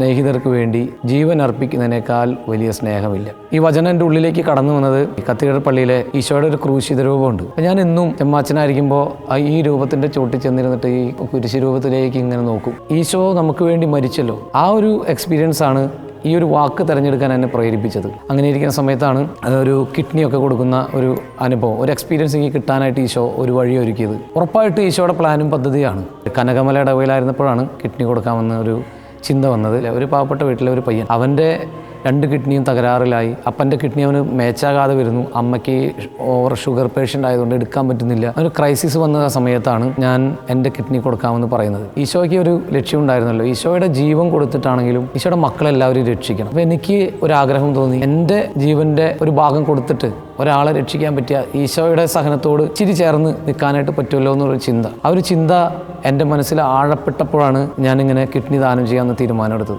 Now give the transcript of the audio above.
സ്നേഹിതർക്ക് വേണ്ടി ജീവൻ അർപ്പിക്കുന്നതിനേക്കാൾ വലിയ സ്നേഹമില്ല. ഈ വചനം എൻ്റെ ഉള്ളിലേക്ക് കടന്നു വന്നത് കത്തീഡ്രൽ പള്ളിയിലെ ഈശോയുടെ ഒരു ക്രൂശിത രൂപമുണ്ട്. ഞാൻ എന്നും ചെമ്മാച്ചനായിരിക്കുമ്പോൾ ഈ രൂപത്തിൻ്റെ ചോട്ടിൽ ചെന്നിരുന്നിട്ട് ഈ കുരിശ് രൂപത്തിലേക്ക് ഇങ്ങനെ നോക്കും. ഈശോ നമുക്ക് വേണ്ടി മരിച്ചല്ലോ. ആ ഒരു എക്സ്പീരിയൻസ് ആണ് ഈ ഒരു വാക്ക് തിരഞ്ഞെടുക്കാൻ എന്നെ പ്രേരിപ്പിച്ചത്. അങ്ങനെ ഇരിക്കുന്ന സമയത്താണ് ഒരു കിഡ്നിയൊക്കെ കൊടുക്കുന്ന ഒരു അനുഭവം, ഒരു എക്സ്പീരിയൻസ് എനിക്ക് കിട്ടാനായിട്ട് ഈശോ ഒരു വഴി ഒരുക്കിയത്. ഉറപ്പായിട്ട് ഈശോയുടെ പ്ലാനും പദ്ധതിയാണ്. കനകമലയുടെ ഇടവയിലായിരുന്നപ്പോഴാണ് കിഡ്നി കൊടുക്കാമെന്ന ഒരു ചിന്ത വന്നത്. ഒരു പാവപ്പെട്ട വീട്ടിലെ ഒരു പയ്യൻ, അവൻ്റെ 2 കിഡ്നിയും തകരാറിലായി. അപ്പൻ്റെ കിഡ്നി അവന് മേച്ചാകാതെ വരുന്നു. അമ്മയ്ക്ക് ഓവർ ഷുഗർ പേഷ്യൻ്റ് ആയതുകൊണ്ട് എടുക്കാൻ പറ്റുന്നില്ല. ഒരു ക്രൈസിസ് വന്ന സമയത്താണ് ഞാൻ എൻ്റെ കിഡ്നി കൊടുക്കാമെന്ന് പറയുന്നത്. ഈശോയ്ക്ക് ഒരു ലക്ഷ്യം ഉണ്ടായിരുന്നല്ലോ. ഈശോയുടെ ജീവൻ കൊടുത്തിട്ടാണെങ്കിലും ഈശോയുടെ മക്കളെല്ലാവരും രക്ഷിക്കണം. അപ്പോൾ എനിക്ക് ഒരാഗ്രഹം തോന്നി, എൻ്റെ ജീവൻ്റെ ഒരു ഭാഗം കൊടുത്തിട്ട് ഒരാളെ രക്ഷിക്കാൻ പറ്റിയ ഈശോയുടെ സഹനത്തോട് ഇച്ചിരി ചേർന്ന് നിൽക്കാനായിട്ട് പറ്റുമല്ലോ എന്നൊരു ചിന്ത. ആ ഒരു ചിന്ത എൻ്റെ മനസ്സിൽ ആഴപ്പെട്ടപ്പോഴാണ് ഞാനിങ്ങനെ കിഡ്നി ദാനം ചെയ്യാമെന്ന് തീരുമാനമെടുത്തത്.